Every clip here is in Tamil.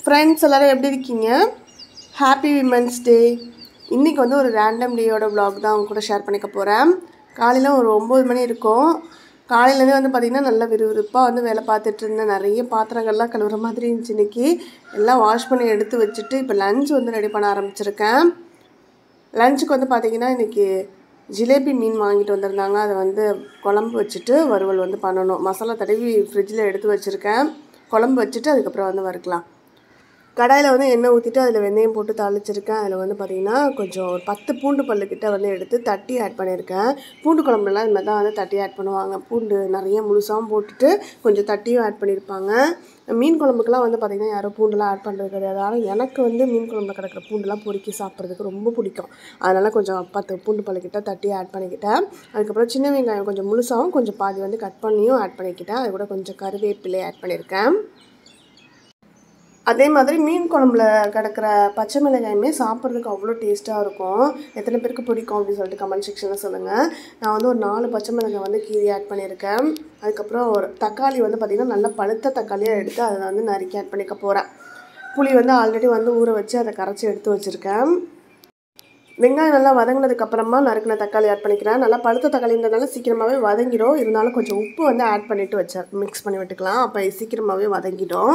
ஃப்ரெண்ட்ஸ் எல்லோரும் எப்படி இருக்கீங்க? Happy women's day. இன்றைக்கி வந்து ஒரு ரேண்டம் டேயோட vlog தான் அவங்க கூட ஷேர் பண்ணிக்க போகிறேன். காலையில் ஒரு 9 மணி இருக்கும். காலையிலேருந்து வந்து பார்த்திங்கன்னா நல்லா விறுவிறுப்பாக வந்து வேலை பார்த்துட்டு இருந்தேன். நிறைய பாத்திரங்கள்லாம் கழுவுற மாதிரி இருந்துச்சு. இன்றைக்கி எல்லாம் வாஷ் பண்ணி எடுத்து வச்சுட்டு இப்போ லஞ்ச் வந்து ரெடி பண்ண ஆரம்பிச்சிருக்கேன். லஞ்சுக்கு வந்து பார்த்திங்கன்னா இன்றைக்கி ஜிலேபி மீன் வாங்கிட்டு வந்திருந்தாங்க. அதை வந்து குழம்பு வச்சுட்டு வறுவல் வந்து பண்ணணும். மசாலா தடவி ஃப்ரிட்ஜில் எடுத்து வச்சுருக்கேன். குழம்பு வச்சுட்டு அதுக்கப்புறம் வந்து வறுக்கலாம். கடாயில் வந்து எண்ணெய் ஊற்றிட்டு அதில் வெந்தயம் போட்டு தாளிச்சிருக்கேன். அதில் வந்து பார்த்திங்கன்னா கொஞ்சம் ஒரு 10 பூண்டு பல்லுக்கிட்ட வந்து எடுத்து தட்டி ஆட் பண்ணியிருக்கேன். பூண்டு குழம்புலாம் இந்த மாதிரி தான் வந்து தட்டி ஆட் பண்ணுவாங்க. பூண்டு நிறைய முழுசாகவும் போட்டுட்டு கொஞ்சம் தட்டியும் ஆட் பண்ணியிருப்பாங்க. மீன் குழம்புக்கெலாம் வந்து பார்த்திங்கன்னா யாரும் பூண்டுலாம் ஆட் பண்ணுறது கிடையாது. ஆனால் எனக்கு வந்து மீன் குழம்புல கிடக்கிற பூண்டுலாம் பொறுக்கி சாப்பிட்றதுக்கு ரொம்ப பிடிக்கும். அதனால் கொஞ்சம் 10 பூண்டு பல்லுக்கிட்ட தட்டி ஆட் பண்ணிக்கிட்டேன். அதுக்கப்புறம் சின்ன வெங்காயம் கொஞ்சம் முழுசாகவும் கொஞ்சம் பாதி வந்து கட் பண்ணியும் ஆட் பண்ணிக்கிட்டேன். அது கூட கொஞ்சம் கருவேப்பிலை ஆட் பண்ணியிருக்கேன். அதே மாதிரி மீன் குழம்புல கிடக்கிற பச்சை மிளகாயுமே சாப்பிட்றதுக்கு அவ்வளோ டேஸ்ட்டாக இருக்கும். எத்தனை பேருக்கு பிடிக்கும் அப்படின்னு சொல்லிட்டு கமெண்ட் செக்ஷனில் சொல்லுங்கள். நான் வந்து ஒரு 4 பச்சை மிளகாய் வந்து கீரி ஆட் பண்ணியிருக்கேன். அதுக்கப்புறம் ஒரு தக்காளி வந்து பார்த்திங்கன்னா நல்லா பழுத்த தக்காளியாக எடுத்து அதை வந்து நறுக்கி ஆட் பண்ணிக்க போகிறேன். புளி வந்து ஆல்ரெடி வந்து ஊற வச்சு அதை கரைச்சி எடுத்து வச்சுருக்கேன். வெங்காயம் நல்லா வதங்கினதுக்கப்புறமா நறுக்கின தக்காளி ஆட் பண்ணிக்கிறேன். நல்லா பழுத்த தக்காளின்றதுனால சீக்கிரமாகவே வதங்கிடும். இருந்தாலும் கொஞ்சம் உப்பு வந்து ஆட் பண்ணிவிட்டு மிக்ஸ் பண்ணி விட்டுக்கலாம். அப்போ சீக்கிரமாகவே வதங்கிடும்.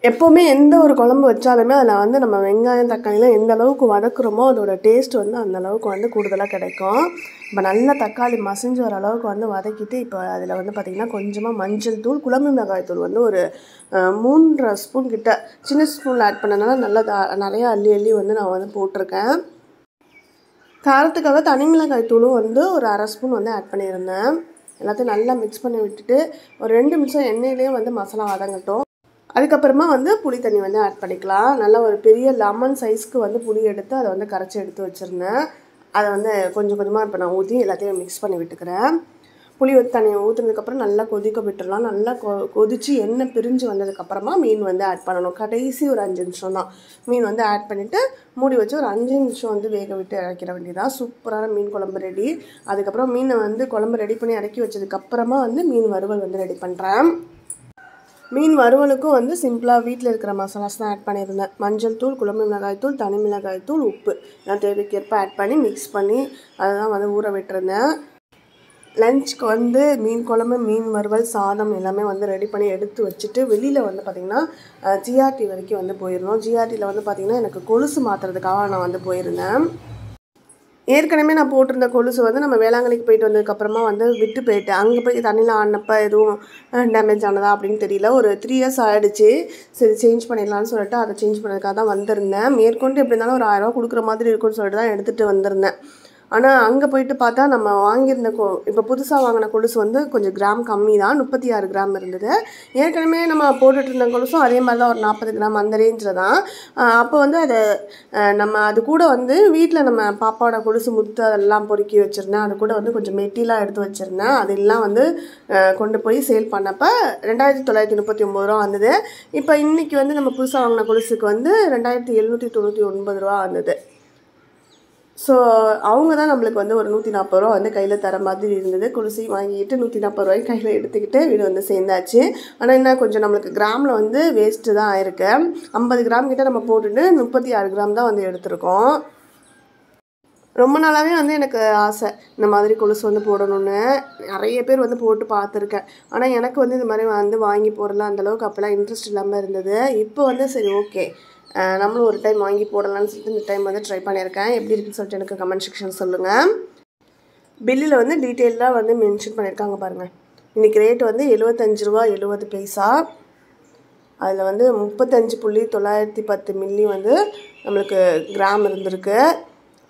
எப்போவுமே எந்த ஒரு குழம்பு வச்சாலுமே அதில் வந்து நம்ம வெங்காயம் தக்காளிலாம் எந்த அளவுக்கு வதக்குறோமோ அதோட டேஸ்ட் வந்து அந்த அளவுக்கு வந்து கூடுதலாக கிடைக்கும். இப்போ நல்லா தக்காளி மசிஞ்சு வர அளவுக்கு வந்து வதக்கிட்டு இப்போ அதில் வந்து பார்த்திங்கன்னா கொஞ்சமாக மஞ்சள் தூள், குழம்பு மிளகாய் தூள் வந்து ஒரு 3.5 ஸ்பூன் கிட்ட சின்ன ஸ்பூனில் ஆட் பண்ணனால நல்லா நிறையா அள்ளி வந்து நான் வந்து போட்டிருக்கேன். காரத்துக்காக தனி மிளகாய் தூளும் வந்து ஒரு 1/2 ஸ்பூன் வந்து ஆட் பண்ணியிருந்தேன். எல்லாத்தையும் நல்லா மிக்ஸ் பண்ணி விட்டுட்டு ஒரு 2 நிமிஷம் எண்ணெயிலே வந்து மசாலா வதங்கட்டும். அதுக்கப்புறமா வந்து புளி தண்ணி வந்து ஆட் பண்ணிக்கலாம். நல்லா ஒரு பெரிய லெமன் சைஸ்க்கு வந்து புளி எடுத்து அதை வந்து கரைச்சி எடுத்து வச்சுருந்தேன். அதை வந்து கொஞ்சம் கொஞ்சமாக இப்போ நான் ஊற்றி எல்லாத்தையும் மிக்ஸ் பண்ணி விட்டுக்கிறேன். புளி தண்ணியை ஊற்றுனதுக்கப்புறம் நல்லா கொதிக்க விட்டுடலாம். நல்லா கொதித்து எண்ணெய் பிரிஞ்சு வந்ததுக்கப்புறமா மீன் வந்து ஆட் பண்ணணும். கடைசி ஒரு 5 நிமிஷம் தான் மீன் வந்து ஆட் பண்ணிவிட்டு மூடி வச்சு ஒரு 5 நிமிஷம் வந்து வேக விட்டு இறக்கிற வேண்டியதான். சூப்பரான மீன் குழம்பு ரெடி. அதுக்கப்புறம் மீனை வந்து குழம்பு ரெடி பண்ணி இறக்கி வச்சதுக்கப்புறமா வந்து மீன் வறுவல் வந்து ரெடி பண்ணுறேன். மீன் வறுவலுக்கும் வந்து சிம்பிளாக வீட்டில் இருக்கிற மசாலாஸ் தான் ஆட் பண்ணியிருந்தேன். மஞ்சள் தூள், குழம்பு மிளகாய் தூள், தனி மிளகாய் தூள், உப்பு நான் தேவைக்கேற்ப ஆட் பண்ணி மிக்ஸ் பண்ணி அதை தான் வந்து ஊற விட்டுருந்தேன். லஞ்சுக்கு வந்து மீன் குழம்பு, மீன் வறுவல், சாதம் எல்லாமே வந்து ரெடி பண்ணி எடுத்து வச்சுட்டு வெளியில் வந்து பார்த்திங்கன்னா ஜிஆர்டி வரைக்கும் வந்து போயிருந்தோம். ஜிஆர்டியில் வந்து பார்த்திங்கன்னா எனக்கு கொலுசு மாற்றுறதுக்காக நான் வந்து போயிருந்தேன். ஏற்கனவே நான் போட்டிருந்த கொலுசு வந்து நம்ம வேளாங்கண்ணிக்கு போயிட்டு வந்ததுக்கப்புறமா வந்து விட்டு போயிட்டேன். அங்கே போய் தண்ணியில் ஆடினப்போ எதுவும் டேமேஜ் ஆனதா அப்படின்னு தெரியல. ஒரு 3 இயர்ஸ் ஆகிடுச்சு. சரி சேஞ்ச் பண்ணிடலான்னு சொல்லிட்டு அதை சேஞ்ச் பண்ணதுக்காக தான் வந்திருந்தேன். மேற்கொண்டு எப்படி இருந்தாலும் ஒரு 1000 ரூபா கொடுக்குற மாதிரி இருக்குன்னு சொல்லிட்டு தான் எடுத்துகிட்டு வந்திருந்தேன். ஆனால் அங்கே போயிட்டு பார்த்தா நம்ம வாங்கியிருந்த இப்போ புதுசாக வாங்கின கொலுசு வந்து கொஞ்சம் கிராம் கம்மி தான், 36 கிராம் இருந்தது. ஏற்கனவே நம்ம போட்டுட்டு இருந்த கொலுசும் அதே மாதிரி தான் ஒரு 40 கிராம் அந்த ரேஞ்சில் தான். அப்போ வந்து அதை நம்ம அது கூட வந்து வீட்டில் நம்ம பாப்பாவோட கொலுசு முத்து அதெல்லாம் பொறுக்கி வச்சுருந்தேன். அது கூட வந்து கொஞ்சம் மெட்டிலாம் எடுத்து வச்சுருந்தேன். அதெல்லாம் வந்து கொண்டு போய் சேல் பண்ணப்போ 2939 ரூபா வந்தது. இப்போ இன்றைக்கி வந்து நம்ம புதுசாக வாங்கின கொலுசுக்கு வந்து 2799 ரூபா வந்தது. ஸோ அவங்க தான் நம்மளுக்கு வந்து ஒரு 140 ரூபா வந்து கையில் தர மாதிரி இருந்தது. கொலுசையும் வாங்கிட்டு 140 ரூபாய்க்கு கையில் எடுத்துக்கிட்டு வீடு வந்து சேர்ந்தாச்சு. ஆனால் என்ன கொஞ்சம் நம்மளுக்கு கிராமில் வந்து வேஸ்ட்டு தான் ஆயிருக்கு. 50 கிராம் கிட்ட நம்ம போட்டுட்டு 36 கிராம் தான் வந்து எடுத்திருக்கோம். ரொம்ப நாளாகவே வந்து எனக்கு ஆசை இந்த மாதிரி கொலுசு வந்து போடணுன்னு. நிறைய பேர் வந்து போட்டு பார்த்துருக்கேன். ஆனால் எனக்கு வந்து இந்த மாதிரி வந்து வாங்கி போடலாம் அந்தளவுக்கு அப்போல்லாம் இன்ட்ரெஸ்ட் இல்லாமல் இருந்தது. இப்போ வந்து சரி ஓகே நம்மளும் ஒரு டைம் வாங்கி போடலான்னு சொல்லிட்டு இந்த டைம் வந்து ட்ரை பண்ணியிருக்கேன். எப்படி இருக்குன்னு சொல்லிட்டு எனக்கு கமெண்ட் செக்ஷன் சொல்லுங்கள். பில்லில் வந்து டீட்டெயிலாக வந்து மென்ஷன் பண்ணியிருக்காங்க பாருங்கள். இன்றைக்கி ரேட் வந்து 75 ரூபா 70 பைசா. அதில் வந்து 35.910 மில்லி வந்து நம்மளுக்கு கிராம் இருந்திருக்கு.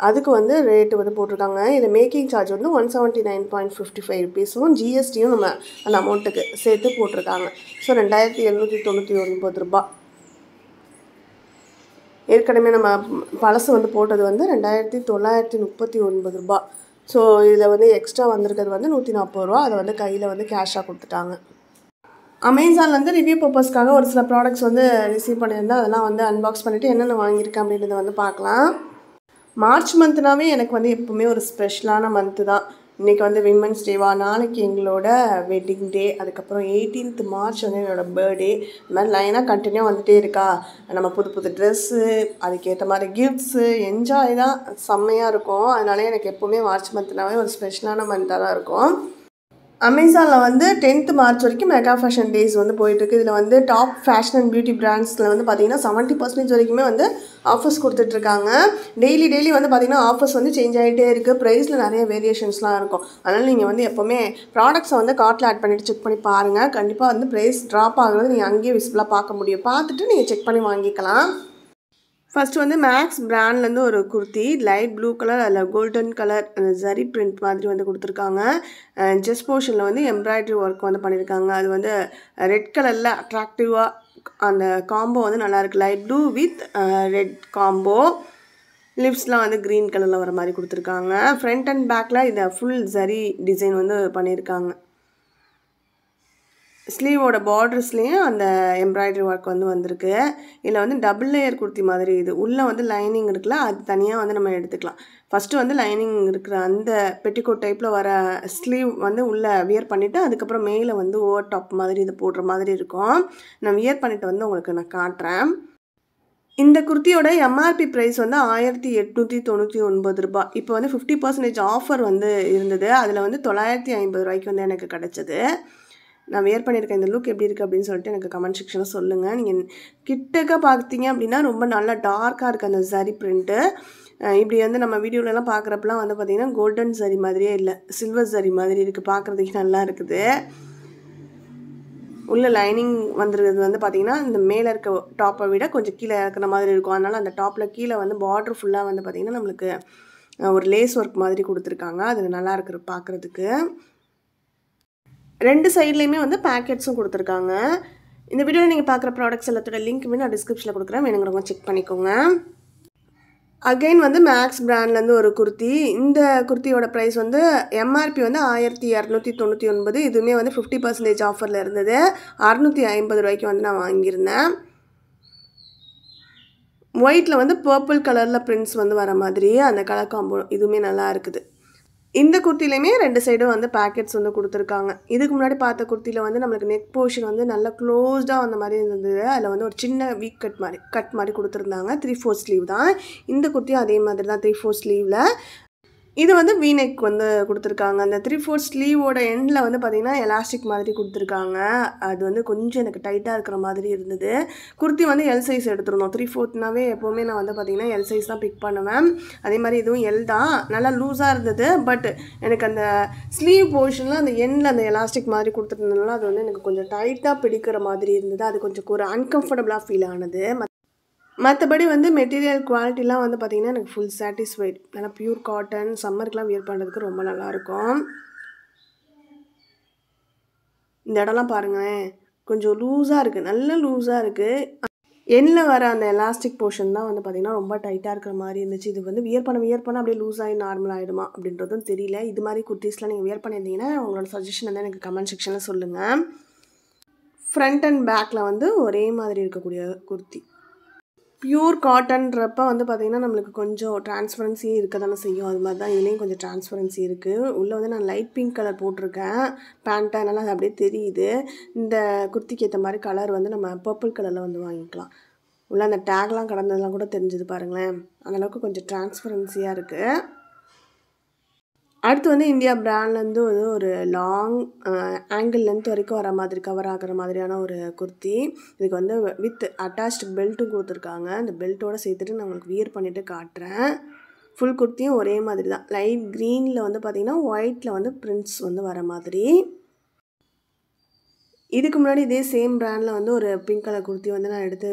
அதுக்கு வந்து ரேட்டு வந்து போட்டிருக்காங்க. இதில் மேக்கிங் சார்ஜ் வந்து 179.55 ருபீஸும் ஜிஎஸ்டியும் நம்ம அந்த அமௌண்ட்டுக்கு சேர்த்து போட்டிருக்காங்க. ஸோ 2799 ரூபா. ஏற்கனவே நம்ம பழசு வந்து போட்டது வந்து 2939 ரூபா. ஸோ இதில் வந்து எக்ஸ்ட்ரா வந்திருக்கிறது வந்து 140 ரூபா. அதை வந்து கையில் வந்து கேஷாக கொடுத்துட்டாங்க. அமேசானில் வந்து ரிவ்யூ பர்பஸ்க்காக ஒரு சில ப்ராடக்ட்ஸ் வந்து ரிசீவ் பண்ணியிருந்தேன். அதெல்லாம் வந்து அன்பாக்ஸ் பண்ணிவிட்டு என்னென்ன வாங்கியிருக்கேன் அப்படின்றத வந்து பார்க்கலாம். மார்ச் மந்த்னாவே எனக்கு வந்து எப்போவுமே ஒரு ஸ்பெஷலான மந்த்து தான். இன்றைக்கி வந்து விமன்ஸ் டேவா, நாளைக்கு எங்களோட வெட்டிங் டே, அதுக்கப்புறம் 18th March வந்து என்னோடய பர்த்டே. இந்த மாதிரி லைனாக கண்டினியூ வந்துகிட்டே இருக்கா. நம்ம புது புது ட்ரெஸ்ஸு, அதுக்கேற்ற மாதிரி கிஃப்ட்ஸு, என்ஜாய் தான் செம்மையாக இருக்கும். அதனால எனக்கு எப்போவுமே மார்ச் மந்த்னாவே ஒரு ஸ்பெஷலான மந்த்தாக தான் இருக்கும். அமேசானில் வந்து 10th March வரைக்கும் மெகா ஃபேஷன் டேஸ் வந்து போயிட்டுருக்கு. இதில் வந்து டாப் ஃபேஷன் அண்ட் பியூட்டி பிராண்ட்ஸில் வந்து பார்த்திங்கன்னா 70% வரைக்குமே வந்து ஆஃபர்ஸ் கொடுத்துட்ருக்காங்க. டெய்லி வந்து பார்த்திங்கன்னா ஆஃபர்ஸ் வந்து சேஞ்ச் ஆகிட்டே இருக்குது. ப்ரைஸில் நிறைய வேரியேஷன்ஸ்லாம் இருக்கும். அதனால் நீங்கள் வந்து எப்போவுமே ப்ராடக்ட்ஸை வந்து கார்ட்டில் ஆட் பண்ணிவிட்டு செக் பண்ணி பாருங்கள். கண்டிப்பாக வந்து ப்ரைஸ் ட்ராப் ஆகுறது நீங்கள் அங்கேயே விசிபிளாக பார்க்க முடியும். பார்த்துட்டு நீங்கள் செக் பண்ணி வாங்கிக்கலாம். ஃபஸ்ட்டு வந்து மேக்ஸ் பிராண்ட்லேருந்து ஒரு குர்த்தி, லைட் ப்ளூ கலர், அதில் கோல்டன் கலர் ஜரி பிரிண்ட் மாதிரி வந்து கொடுத்துருக்காங்க. செஸ்ட் போர்ஷனில் வந்து எம்ப்ராய்டரி ஒர்க் வந்து பண்ணியிருக்காங்க. அது வந்து ரெட் கலரில் அட்ராக்டிவாக அந்த காம்போ வந்து நல்லாயிருக்கு. Light blue with red combo. லிப்ஸ்லாம் வந்து க்ரீன் கலரில் வர மாதிரி கொடுத்துருக்காங்க. ஃப்ரண்ட் அண்ட் பேக்கில் இதை ஃபுல் ஜரி டிசைன் வந்து பண்ணியிருக்காங்க. ஸ்லீவோட பார்டர்ஸ்லேயும் அந்த எம்ப்ராய்டரி ஒர்க் வந்து வந்திருக்கு. இதில் வந்து டபுள் லேயர் குர்த்தி மாதிரி இது. உள்ளே வந்து லைனிங் இருக்குல்ல, அது தனியாக வந்து நம்ம எடுத்துக்கலாம். ஃபஸ்ட்டு வந்து லைனிங் இருக்கிற அந்த பெட்டிகோட் டைப்பில் வர ஸ்லீவ் வந்து உள்ளே வியர் பண்ணிவிட்டு, அதுக்கப்புறம் மேலே வந்து ஓவர் டாப் மாதிரி இது போடுற மாதிரி இருக்கும். நான் வியர் பண்ணிவிட்டு வந்து உங்களுக்கு நான் காட்டுறேன். இந்த குர்த்தியோட எம்ஆர்பி ப்ரைஸ் வந்து 1899 ரூபாய். இப்போ வந்து 50% ஆஃபர் வந்து இருந்தது. அதில் வந்து 950 ரூபாய்க்கு வந்து எனக்கு கிடச்சிது. நான் வியர் பண்ணியிருக்கேன். இந்த லுக் எப்படி இருக்குது அப்படின்னு சொல்லிட்டு எனக்கு கமெண்ட் செக்ஷனில் சொல்லுங்கள். நீங்கள் கிட்டக்க பார்த்தீங்க அப்படின்னா ரொம்ப நல்லா டார்க்காக இருக்குது அந்த ஜரி பிரிண்ட்டு. இப்படி வந்து நம்ம வீடியோலலாம் பார்க்குறப்பெல்லாம் வந்து பார்த்திங்கன்னா கோல்டன் ஜரி மாதிரியே இல்லை, சில்வர் ஜரி மாதிரி இருக்குது. பார்க்குறதுக்கு நல்லா இருக்குது. உள்ள லைனிங் வந்துருக்கிறது வந்து பார்த்திங்கன்னா இந்த மேலே இருக்க டாப்பை விட கொஞ்சம் கீழே இறக்குற மாதிரி இருக்கும். அதனால் அந்த டாப்பில் கீழே வந்து பார்டர் ஃபுல்லாக வந்து பார்த்திங்கன்னா நம்மளுக்கு ஒரு லேஸ் ஒர்க் மாதிரி கொடுத்துருக்காங்க. அது நல்லா இருக்குது பார்க்குறதுக்கு. ரெண்டு சைட்லேயுமே வந்து பேக்கெட்ஸும் கொடுத்துருக்காங்க. இந்த வீடியோவில் நீங்கள் பார்க்குற ப்ராடக்ட்ஸ் எல்லாத்தோட லிங்க் நான் டிஸ்கிரிப்ஷனில் கொடுக்குறேன், வேணுங்கிறவங்க செக் பண்ணிக்கோங்க. அகெயின் வந்து மேக்ஸ் பிராண்ட்லேருந்து ஒரு குர்த்தி. இந்த குர்த்தியோட ப்ரைஸ் வந்து எம்ஆர்பி வந்து 1299. இதுவுமே வந்து 50% ஆஃபரில் இருந்தது. 650 ரூபாய்க்கு வந்து நான் வாங்கியிருந்தேன். ஒயிட்டில் வந்து பர்பிள் கலரில் பிரிண்ட்ஸ் வந்து வர மாதிரி அந்த கலர் காம்போ இதுவுமே நல்லா இருக்குது. இந்த குர்த்திலையுமே ரெண்டு சைடும் வந்து பேக்கெட்ஸ் வந்து கொடுத்துருக்காங்க. இதுக்கு முன்னாடி பார்த்த குர்த்தியில் வந்து நம்மளுக்கு நெக் போர்ஷன் வந்து நல்லா க்ளோஸ்டாக அந்த மாதிரி இருந்தது. அதில் வந்து ஒரு சின்ன வீக் கட் மாதிரி கொடுத்துருந்தாங்க. 3/4 ஸ்லீவ் தான். இந்த குர்த்தியும் அதே மாதிரி தான் 3/4 ஸ்லீவில். இது வந்து வீநெக் வந்து கொடுத்துருக்காங்க. அந்த 3/4 ஸ்லீவோட எண்டில் வந்து பார்த்திங்கன்னா எலாஸ்டிக் மாதிரி கொடுத்துருக்காங்க. அது வந்து கொஞ்சம் எனக்கு டைட்டாக இருக்கிற மாதிரி இருந்தது. குர்த்தி வந்து எல் சைஸ் எடுத்துருந்தோம். 3/4னாவே எப்போவுமே நான் வந்து பார்த்திங்கன்னா எல் சைஸ் தான் பிக் பண்ணுவேன். அதே மாதிரி இதுவும் எல் தான். நல்லா லூஸாக இருந்தது. பட் எனக்கு அந்த ஸ்லீவ் போர்ஷனில் அந்த எண்டில் அந்த எலாஸ்டிக் மாதிரி கொடுத்துருந்ததுனால அது வந்து எனக்கு கொஞ்சம் டைட்டாக பிடிக்கிற மாதிரி இருந்தது. அது கொஞ்சம் ஒரு அன்கம்ஃபர்டபுளாக ஃபீல் ஆனது. மற்றபடி வந்து மெட்டீரியல் குவாலிட்டிலாம் வந்து பார்த்திங்கன்னா எனக்கு ஃபுல் சாட்டிஸ்ஃபைட். நல்லா ப்யூர் காட்டன், சம்மருக்குலாம் வியர் பண்ணுறதுக்கு ரொம்ப நல்லாயிருக்கும். இந்த இடம்லாம் பாருங்களேன், கொஞ்சம் லூஸாக இருக்குது, நல்ல லூஸாக இருக்குது. எண்ணில் வர அந்த எலாஸ்டிக் போர்ஷன் தான் வந்து பார்த்திங்கன்னா ரொம்ப டைட்டாக இருக்கிற மாதிரி இருந்துச்சு. இது வந்து வியர் பண்ண அப்படியே லூஸ் ஆகி நார்மல் ஆகிடுமா அப்படின்றதும் தெரியல. இது மாதிரி குர்த்திஸ்லாம் நீங்கள் வியர் பண்ணியிருந்தீங்கன்னா உங்களோட சஜஷன் வந்து எனக்கு கமெண்ட் செக்ஷனில் சொல்லுங்கள். ஃப்ரண்ட் அண்ட் பேக்கில் வந்து ஒரே மாதிரி இருக்கக்கூடிய குர்த்தி. பியூர் காட்டன்றப்போ வந்து பார்த்திங்கன்னா நம்மளுக்கு கொஞ்சம் டிரான்ஸ்பரன்சி இருக்க தானே செய்யும். அது மாதிரி தான் இதுலேயும் கொஞ்சம் டிரான்ஸ்பரன்சி இருக்குது. உள்ளே வந்து நான் லைட் பிங்க் கலர் போட்டிருக்கேன் பேண்ட்டை, அதனால் அது அப்படியே தெரியுது. இந்த குர்த்திக்கு ஏற்ற மாதிரி கலர் வந்து நம்ம பர்பிள் கலரில் வந்து வாங்கிக்கலாம். உள்ளே அந்த டேக்லாம் கடந்ததெல்லாம் கூட தெரிஞ்சுது பாருங்களேன். அந்தளவுக்கு கொஞ்சம் டிரான்ஸ்பரன்சியாக இருக்குது. அடுத்து வந்து இந்தியா பிராண்ட்லேருந்து ஒரு லாங் ஆங்கிள் லென்த் வரைக்கும் வர மாதிரி கவர் ஆகிற மாதிரியான ஒரு குர்த்தி. இதுக்கு வந்து வித் அட்டாச்டு பெல்ட்டும் கொடுத்துருக்காங்க. அந்த பெல்ட்டோடு சேர்த்துட்டு நான் உங்களுக்கு வியர் பண்ணிவிட்டு காட்டுறேன். ஃபுல் குர்த்தியும் ஒரே மாதிரி தான். லைட் க்ரீனில் வந்து பார்த்திங்கன்னா ஒயிட்டில் வந்து பிரிண்ட்ஸ் வந்து வர மாதிரி. இதுக்கு முன்னாடி இதே சேம் பிராண்டில் வந்து ஒரு பிங்க் கலர் குர்த்தி வந்து நான் எடுத்து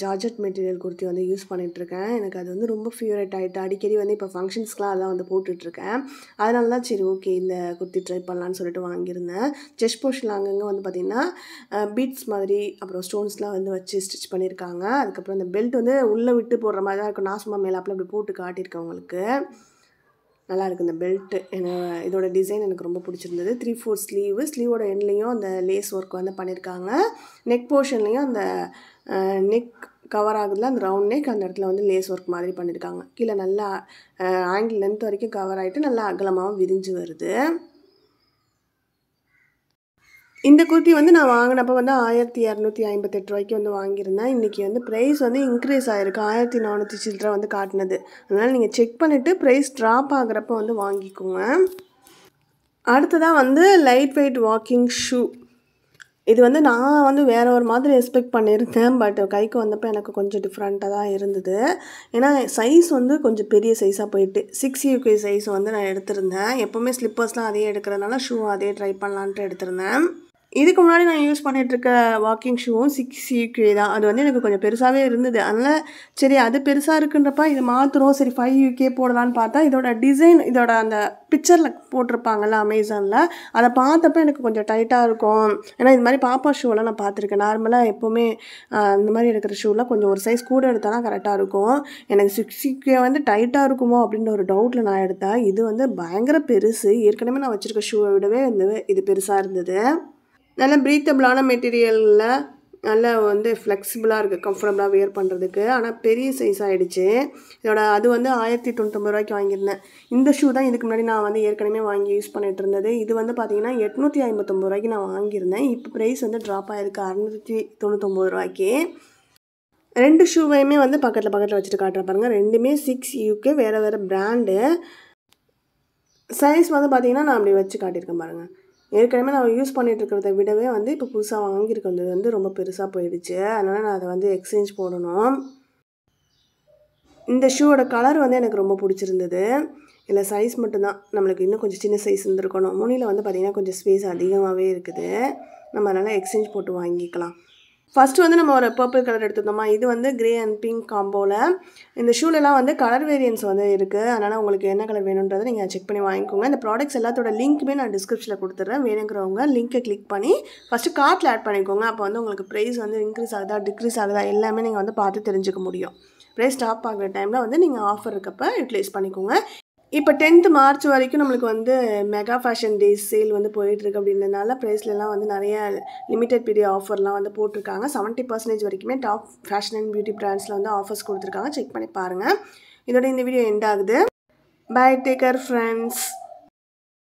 ஜார்ஜெட் மெட்டீரியல் குர்த்தி வந்து யூஸ் பண்ணிகிட்ருக்கேன். எனக்கு அது வந்து ரொம்ப ஃபேவரட் ஆகிட்டு அடிக்கடி வந்து இப்போ ஃபங்க்ஷன்ஸ்க்குலாம் அதெல்லாம் வந்து போட்டுட்ருக்கேன். அதனால தான் சரி ஓகே இந்த குர்த்தி ட்ரை பண்ணலான்னு சொல்லிட்டு வாங்கியிருந்தேன். செஸ்ட் போர்ஷனில் அங்கங்கே வந்து பார்த்திங்கன்னா பீட்ஸ் மாதிரி அப்புறம் ஸ்டோன்ஸ்லாம் வந்து வச்சு ஸ்டிச் பண்ணியிருக்காங்க. அதுக்கப்புறம் இந்த பெல்ட் வந்து உள்ளே விட்டு போடுற மாதிரி தான் இருக்கும். நான் சும்மா மேலாப்பில் அப்படி போட்டு காட்டியிருக்கேன் உங்களுக்கு. நல்லா இருக்குது இந்த பெல்ட்டு. இதோட டிசைன் எனக்கு ரொம்ப பிடிச்சிருந்தது. 3/4 ஸ்லீவோட எண்ட்லேயும் அந்த லேஸ் ஒர்க் வந்து பண்ணியிருக்காங்க. நெக் போர்ஷன்லேயும் அந்த நெக் கவர் ஆகுதுல அந்த ரவுண்ட் நெக் அந்த இடத்துல வந்து லேஸ் ஒர்க் மாதிரி பண்ணியிருக்காங்க. கீழே நல்லா ஆங்கிள் லென்த் வரைக்கும் கவர் ஆகிட்டு நல்லா அகலமாகவும் விரிஞ்சு வருது. இந்த குர்த்தி வந்து நான் வாங்கினப்போ வந்து 1258 ரூபாய்க்கு வந்து வாங்கியிருந்தேன். இன்றைக்கி வந்து ப்ரைஸ் வந்து இன்க்ரீஸ் ஆகிருக்கு. 1400 சில்லரை வந்து காட்டினது. அதனால் நீங்கள் செக் பண்ணிவிட்டு ப்ரைஸ் ட்ராப் ஆகிறப்போ வந்து வாங்கிக்கோங்க. அடுத்ததாக வந்து லைட் வெயிட் வாக்கிங் ஷூ. இது வந்து நான் வந்து வேறு ஒரு மாதிரி எக்ஸ்பெக்ட் பண்ணியிருந்தேன். பட் கைக்கு வந்தப்போ எனக்கு கொஞ்சம் டிஃப்ரெண்ட்டாக தான் இருந்தது. ஏன்னா சைஸ் வந்து கொஞ்சம் பெரிய சைஸாக போயிட்டு 6 UK சைஸ் வந்து நான் எடுத்திருந்தேன். எப்போவுமே ஸ்லிப்பர்ஸ்லாம் அதே எடுக்கிறதுனால ஷூ அதே ட்ரை பண்ணலான்ட்டு எடுத்திருந்தேன். இதுக்கு முன்னாடி நான் யூஸ் பண்ணிகிட்ருக்க வாக்கிங் ஷூவும் 6 UK தான். அது வந்து எனக்கு கொஞ்சம் பெருசாகவே இருந்தது. அதனால் சரி அது பெருசாக இருக்குன்றப்ப இது மாற்றுறோம், சரி 5 UK போடலான்னு பார்த்தா இதோட டிசைன் இதோட அந்த பிக்சரில் போட்டிருப்பாங்கள்ல அமேசானில், அதை பார்த்தப்ப எனக்கு கொஞ்சம் டைட்டாக இருக்கும். ஏன்னா இது மாதிரி பாப்பா ஷூவெல்லாம் நான் பார்த்துருக்கேன். நார்மலாக எப்போவுமே இந்த மாதிரி எடுக்கிற ஷூவில் கொஞ்சம் ஒரு சைஸ் கூட எடுத்தால் தான் கரெக்டாக இருக்கும். எனக்கு 6 UK வந்து டைட்டாக இருக்குமோ அப்படின்ற ஒரு டவுட்டில் நான் எடுத்தேன். இது வந்து பயங்கர பெருசு. ஏற்கனவே நான் வச்சுருக்க ஷூவை விடவே வந்து இது பெருசாக இருந்தது. நல்ல ப்ரீத்தபிளான மெட்டீரியலில் நல்லா வந்து ஃப்ளெக்சிபிளாக இருக்குது, கம்ஃபர்டபுளாக வியர் பண்ணுறதுக்கு. ஆனால் பெரிய சைஸ் ஆகிடுச்சு. இதோட அது வந்து 1099 ரூபாய்க்கு வாங்கியிருந்தேன். இந்த ஷூ தான் இதுக்கு முன்னாடி நான் வந்து ஏற்கனவே வாங்கி யூஸ் பண்ணிகிட்டு இருந்தது. இது வந்து பார்த்திங்கன்னா 859 ரூபாய்க்கு நான் வாங்கியிருந்தேன். இப்போ ப்ரைஸ் வந்து ட்ராப் ஆகிருக்கு 699 ரூபாய்க்கு. 2 ஷூவையுமே வந்து பக்கத்தில் வச்சுட்டு காட்டுற பாருங்கள். ரெண்டுமே 6 UK, வேறு பிராண்டு. சைஸ் வந்து பார்த்திங்கன்னா நான் அப்படி வச்சு காட்டியிருக்கேன் பாருங்கள். ஏற்கனவே நான் யூஸ் பண்ணிகிட்ருக்கிறத விடவே வந்து இப்போ புதுசாக வாங்கியிருக்கிறது வந்து ரொம்ப பெருசாக போயிடுச்சு. அதனால் நான் அதை வந்து எக்ஸ்சேஞ்ச் போடணும். இந்த ஷூவோட கலர் வந்து எனக்கு ரொம்ப பிடிச்சிருந்தது. இல்லை சைஸ் மட்டும்தான் நம்மளுக்கு இன்னும் கொஞ்சம் சின்ன சைஸ் இருந்திருக்கணும். முனியில் வந்து பார்த்திங்கன்னா கொஞ்சம் ஸ்பேஸ் அதிகமாகவே இருக்குது. நம்ம அதனால் எக்ஸ்சேஞ்ச் போட்டு வாங்கிக்கலாம். ஃபஸ்ட்டு வந்து நம்ம ஒரு பர்பிள் கலர் எடுத்துருந்தோமா, இது வந்து க்ரே அண்ட் பிங்க் காம்போவில். இந்த ஷூலெலாம் வந்து கலர் வேரியன்ஸ் வந்து இருக்குது. அதனால் உங்களுக்கு என்ன கலர் வேணுன்றதை நீங்கள் செக் பண்ணி வாங்கிக்கோங்க. இந்த ப்ராடக்ட்ஸ் எல்லாத்தோட லிங்க்குமே நான் டிஸ்கிரிப்ஷனில் கொடுத்துட்றேன். வேணுங்கிறவங்க லிங்க்கை கிளிக் பண்ணி ஃபஸ்ட்டு கார்ட்டில் ஆட் பண்ணிக்கோங்க. அப்போ வந்து உங்களுக்கு ப்ரைஸ் வந்து இன்க்ரீஸ் ஆகுதா டிக்ரீஸ் ஆகுதா எல்லாமே நீங்கள் வந்து பார்த்து தெரிஞ்சுக்க முடியும். ப்ரைஸ் ஸ்டாப் ஆகிற டைமில் வந்து நீங்கள் ஆஃபர் இருக்கப்போ யூட்டிலைஸ் பண்ணிக்கோங்க. இப்போ 10th மார்ச் வரைக்கும் நம்மளுக்கு வந்து மெகா ஃபேஷன் டேஸ் சேல் வந்து போயிட்டுருக்கு. அப்படின்றதுனால ப்ரைஸ்லலாம் வந்து நிறைய லிமிடெட் பீரியட் ஆஃபர்லாம் வந்து போட்டிருக்காங்க. 70% வரைக்குமே டாப் ஃபேஷன் அண்ட் பியூட்டி பிராண்ட்ஸில் வந்து ஆஃபர்ஸ் கொடுத்துருக்காங்க. செக் பண்ணி பாருங்கள். இதோட இந்த வீடியோ எண்ட் ஆகுது. Bye, take care friends.